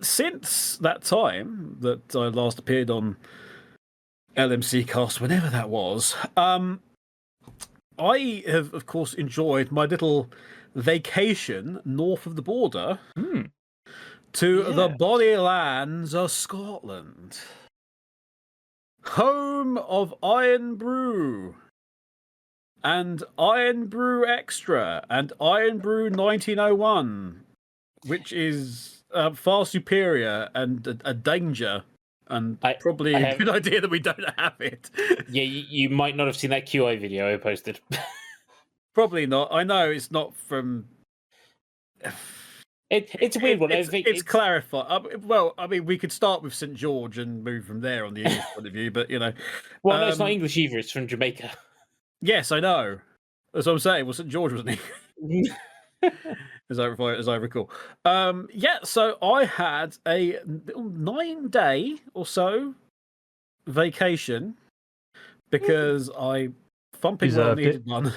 since that time that I last appeared on LMC Cast, whenever that was, I have, of course, enjoyed my little vacation north of the border to the bonny lands of Scotland. Home of Irn-Bru and Irn-Bru Extra and Irn-Bru 1901, which is far superior and a danger. And probably a good idea that we don't have it. Yeah, you might not have seen that QI video I posted. Probably not. I know it's not from... It's a weird one. It's clarified. Well, I mean, we could start with St. George and move from there on the English point of view, but, you know... Well, no, it's not English either. It's from Jamaica. Yes, I know. That's what I'm saying. Well, St. George wasn't English. As I recall. Yeah, so I had a 9-day or so vacation because I thumping well needed one.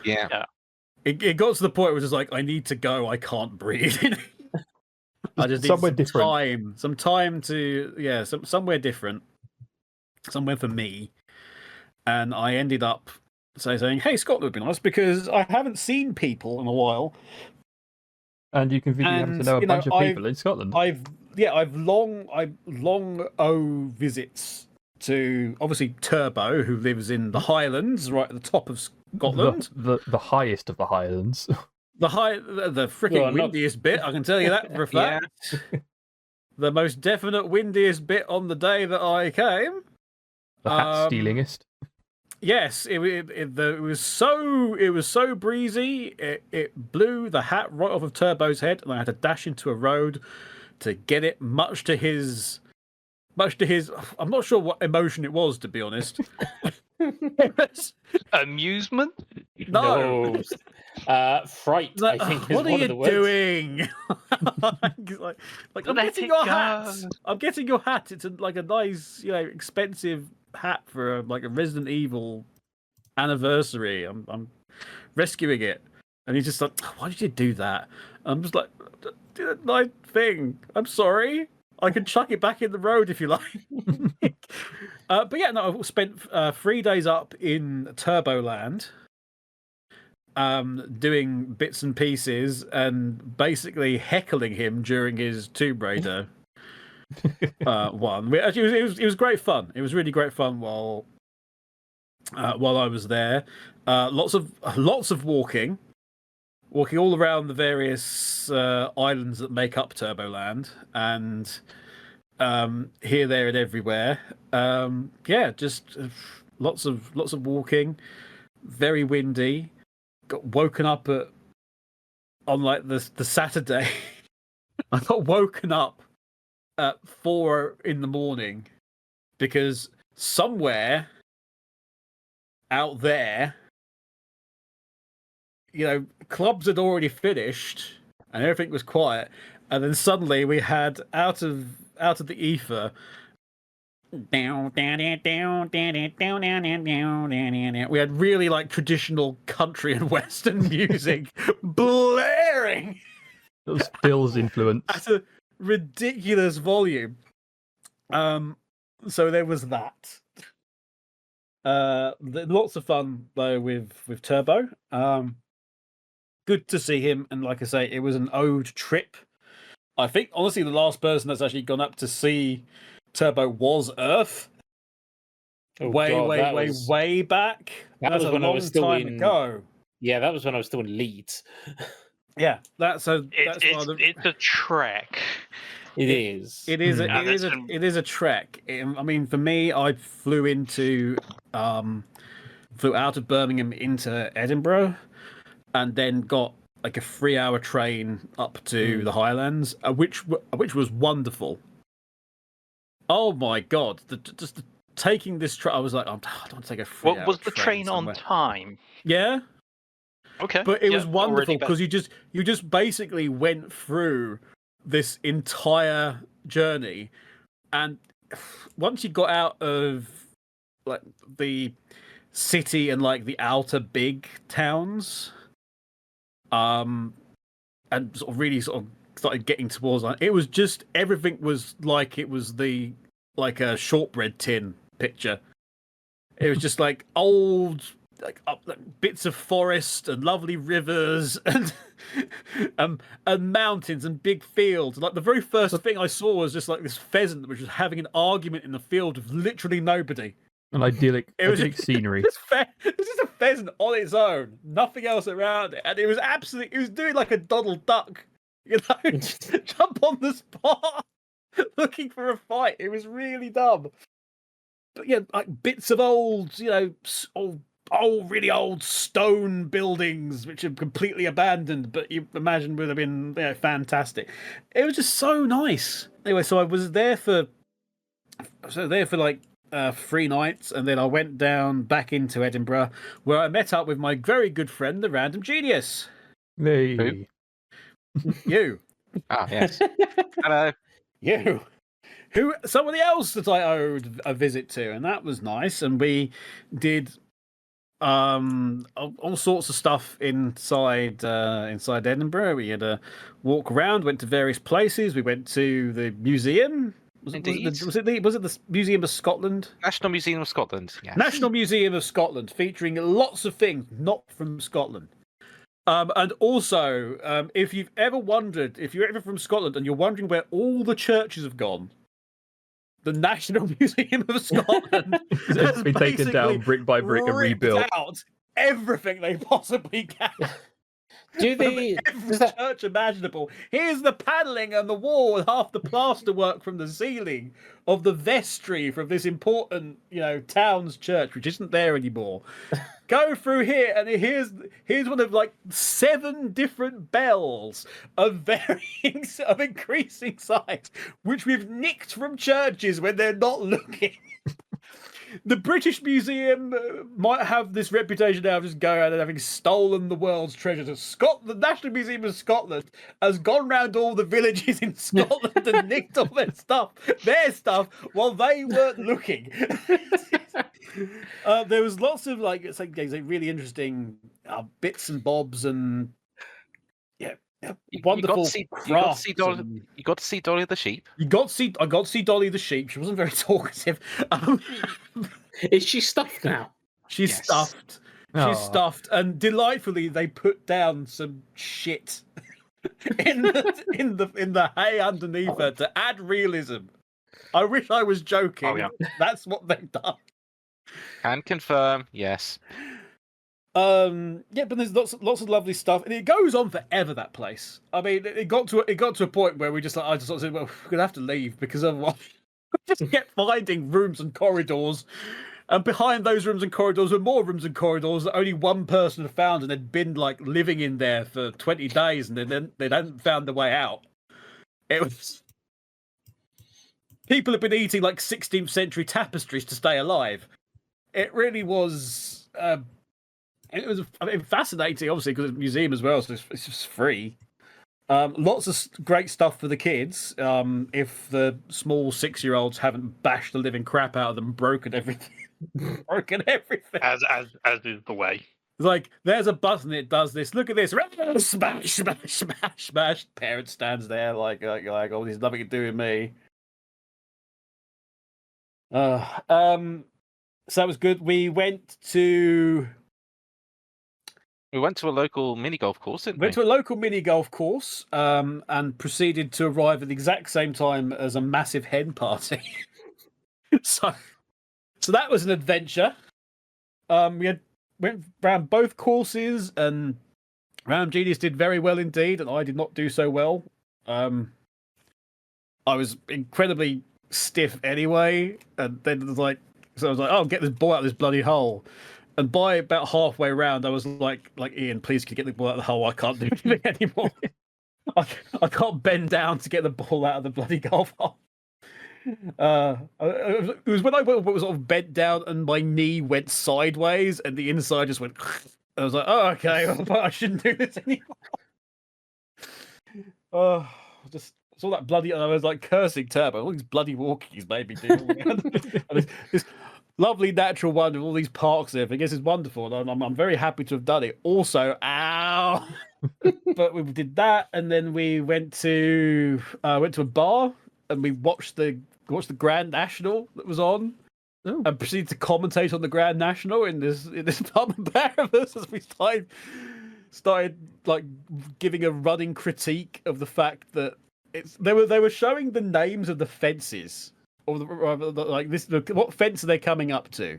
Yeah. It got to the point where it was just like, I need to go, I can't breathe. I just need some time to, somewhere different. Somewhere for me. And I ended up saying, hey, Scotland would be nice because I haven't seen people in a while. And you conveniently happen to know a bunch of people in Scotland. I've long owe visits to obviously Turbo, who lives in the Highlands, right at the top of Scotland. The highest of the Highlands. The freaking windiest bit, I can tell you that for a fact. Yeah. The most definite windiest bit on the day that I came. The hat stealingest. Yes, it was so breezy. It blew the hat right off of Turbo's head, and I had to dash into a road to get it. Much to his, I'm not sure what emotion it was, to be honest. Amusement? No. Fright. I think is what one are of the you words. doing? like I'm getting your hat. I'm getting your hat. It's like a nice, expensive hat for a Resident Evil anniversary. I'm rescuing it, and he's just like, why did you do that? I'm just like, my thing. I'm sorry. I can chuck it back in the road if you like. But yeah, no, I spent 3 days up in Turboland, doing bits and pieces and basically heckling him during his Tomb Raider one. It was great fun. It was really great fun while I was there. Lots of walking all around the various islands that make up Turboland, and here, there, and everywhere. Just lots of walking. Very windy. Got woken up on the Saturday. I got woken up at 4 a.m. because somewhere out there, clubs had already finished and everything was quiet, and then suddenly we had out of the ether, we had really traditional country and western music blaring. That was Phil's influence at a ridiculous volume. So there was that. Lots of fun though with Turbo. Good to see him, and like I say, it was an ode trip. I think honestly the last person that's actually gone up to see Turbo was Earth. Way back. That was when I was still ago. Yeah, that was when I was still in Leeds. Yeah, it's a trek. It is. It is a trek. I mean, for me, I flew out of Birmingham into Edinburgh, and then got a 3-hour train up to the Highlands, which was wonderful. Oh my god! Just taking this train, I was like, I don't want to take a 3-hour was the train somewhere. on time? Yeah. Okay. But it was wonderful because you just basically went through this entire journey, and once you got out of the city and the outer big towns, and really started getting towards it was just everything was like it was like a shortbread tin picture. It was just like old like bits of forest and lovely rivers and mountains and big fields. Like the very first thing I saw was just like this pheasant which was having an argument in the field with literally nobody. An idyllic scenery. This is a pheasant on its own, nothing else around it, and it was doing like a Donald Duck, jump on the spot, looking for a fight. It was really dumb. But yeah, like bits of old, really old stone buildings which are completely abandoned, but you imagine would have been fantastic. It was just so nice. Anyway, so I was there for like 3 nights, and then I went down back into Edinburgh, where I met up with my very good friend, the Random Genius. Hey. You. Ah, yes. Hello. You. Who somebody else that I owed a visit to, and that was nice. And we did all sorts of stuff inside Edinburgh. We had a walk around, went to various places. We went to the museum. Was it the Museum of Scotland? National Museum of Scotland. Yes. National Museum of Scotland, featuring lots of things not from Scotland. And also, if you've ever wondered, if you're ever from Scotland and you're wondering where all the churches have gone, the National Museum of Scotland has been taken down brick by brick and rebuilt. Out everything they possibly can. Every church imaginable. Here's the panelling on the wall and half the plasterwork from the ceiling of the vestry from this important, town's church, which isn't there anymore. Go through here, and here's one of like 7 different bells of increasing size, which we've nicked from churches when they're not looking. The British Museum might have this reputation now of just going around and having stolen the world's treasures. The National Museum of Scotland has gone round all the villages in Scotland and nicked all their stuff, while they weren't looking. There was lots of it's like really interesting bits and bobs and wonderful crafts. You got to see Dolly the sheep. I got to see Dolly the sheep. She wasn't very talkative. Is she stuffed now? She's stuffed. She's stuffed, and delightfully, they put down some shit in the hay underneath her to add realism. I wish I was joking. Oh, yeah. That's what they've done. Can confirm, yes. But there's lots of lovely stuff, and it goes on forever. That place. I mean, it got to a point where I just sort of said, "Well, we're gonna have to leave because otherwise, we just kept finding rooms and corridors, and behind those rooms and corridors were more rooms and corridors that only one person had found, and had been living in there for 20 days, and then they hadn't found the way out. It was people have been eating 16th century tapestries to stay alive. It really was." It was fascinating, obviously, because it's a museum as well, so it's just free. Lots of great stuff for the kids. If the small 6-year-olds haven't bashed the living crap out of them, and broken everything, as is the way. It's there's a button that does this. Look at this! Smash, smash, smash, smash. Parent stands there like, oh, there's nothing to do with me. So that was good. We went to a local mini golf course, didn't we? Went to a local mini golf course, and proceeded to arrive at the exact same time as a massive hen party. so that was an adventure. We went around both courses, and Random Genius did very well indeed, and I did not do so well. I was incredibly stiff anyway, and then it was so I was oh, get this ball out of this bloody hole. And by about halfway around, I was like Ian, please can you get the ball out of the hole? I can't do anything anymore. I can't bend down to get the ball out of the bloody golf hole. It was when I was sort of bent down and my knee went sideways and the inside just went. I was like, oh, okay, I shouldn't do this anymore. Just saw that bloody. I was cursing Turbo. All these bloody walkies made me do. lovely natural wonder of all these parks and everything. This is wonderful. And I'm very happy to have done it. Also, ow. But we did that, and then we went to a bar and we watched the Grand National that was on. Oh. And proceeded to commentate on the Grand National in this pub and bar of us as we started like giving a running critique of the fact that they were showing the names of the fences or what fence are they coming up to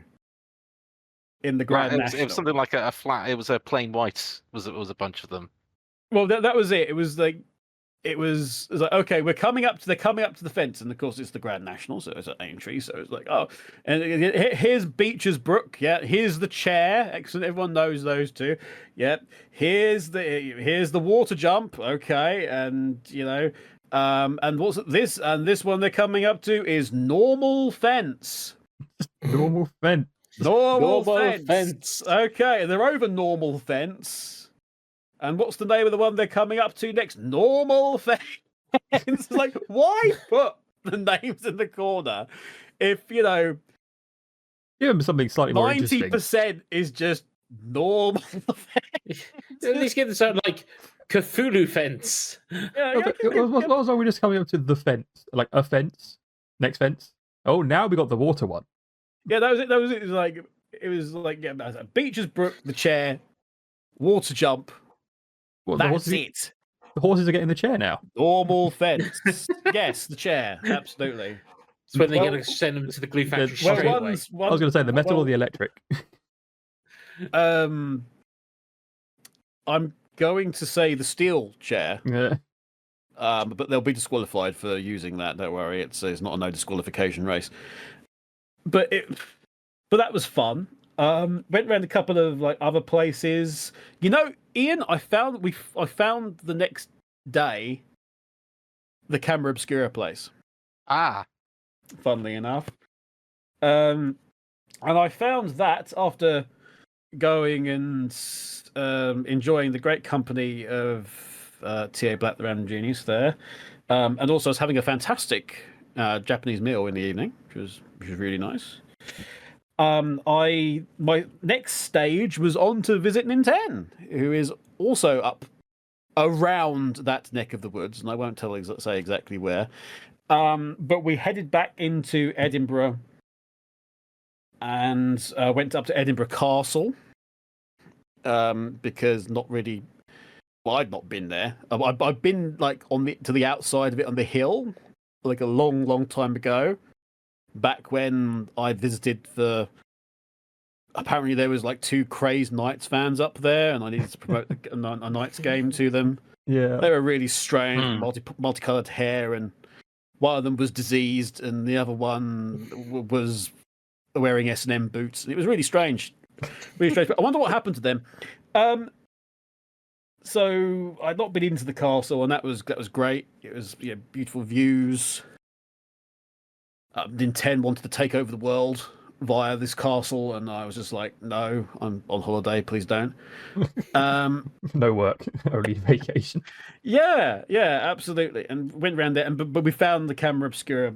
in the Grand National. It was something like a flat. It was a plain white. It was a bunch of them. Well, that was it. It was like okay, they're coming up to the fence, and of course it's the Grand National, so it's at Aintree. So it's like, oh, and here's Beecher's Brook, yeah. Here's the chair, excellent. Everyone knows those two, yep. Here's the water jump, okay, and and what's this? And this one they're coming up to is normal fence. Normal fence. Normal fence. Okay, they're over normal fence. And what's the name of the one they're coming up to next? Normal fence. It's like, why put the names in the corner if, give them something slightly more interesting. 90% is just normal fence? At least get this out like Cthulhu fence. Yeah, what was we just coming up to the fence? Like a fence? Next fence? Oh, now we got the water one. Yeah, that was it. It was like Beecher's Brook, the chair, water jump. What, That's it. The horses are getting the chair now. Normal fence. Yes, the chair. Absolutely. It's when they're going to send them to the glue factory straight away. I was going to say the metal or the electric. I'm going to say the steel chair. Yeah. But they'll be disqualified for using that. Don't worry, it's not a no disqualification race. But that was fun. Went around a couple of other places. Ian, I found the next day the Camera Obscura place. Ah, Funnily enough, and I found that after going and enjoying the great company of TA Black, the Random Genius there, and also I was having a fantastic Japanese meal in the evening, which was really nice. My next stage was on to visit Ninten, who is also up around that neck of the woods, and I won't say exactly where. But we headed back into Edinburgh and went up to Edinburgh Castle because I'd not been there. I've been to the outside of it on the hill, like a long, long time ago. Back when I visited apparently there was 2 Crazed Knights fans up there, and I needed to promote a Knights game to them. Yeah, they were really strange, multicolored hair, and one of them was diseased, and the other one was wearing S&M boots. It was really strange, really strange. But I wonder what happened to them. So I'd not been into the castle, and that was great. It was beautiful views. Ninten wanted to take over the world via this castle, and I was just like, no, I'm on holiday, please don't. No work, only vacation. Yeah, absolutely. And went around there, but we found the Camera Obscura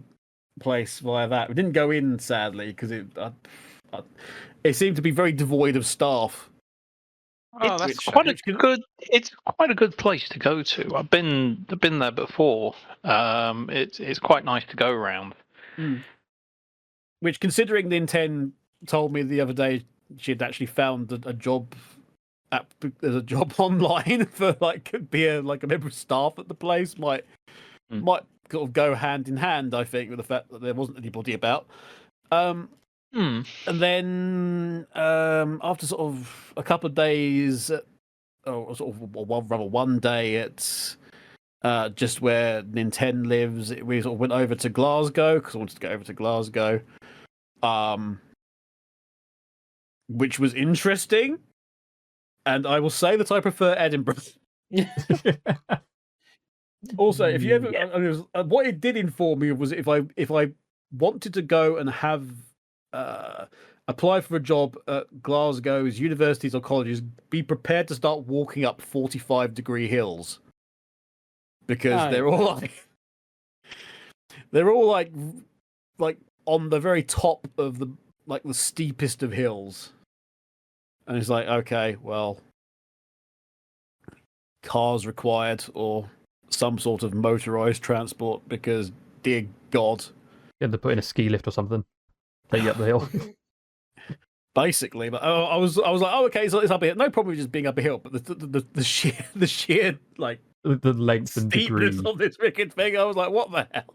place via that. We didn't go in, sadly, because it seemed to be very devoid of staff. Oh, that's quite a good place to go to. I've been there before. It's quite nice to go around. Which, considering Ninten told me the other day she'd actually found a job there's a job online for be a member of staff at the place, might sort of go hand in hand, I think, with the fact that there wasn't anybody about. And then after sort of a couple of days, or sort of rather one day at just where Ninten lives, we sort of went over to Glasgow because I wanted to go over to Glasgow, which was interesting. And I will say that I prefer Edinburgh. Also, if you ever, what it did inform me was if I wanted to go and have apply for a job at Glasgow's universities or colleges, be prepared to start walking up 45-degree hills, because they're all like on the very top of the like the steepest of hills, and it's like, okay, well, cars required or some sort of motorized transport because, dear God, You had to put in a ski lift or something, take you up the hill. basically. But I was like, oh, okay, so it's up a hill. No problem with just being up a hill, but the sheer like The length and steepness degree. of this freaking thing, I was like, what the hell?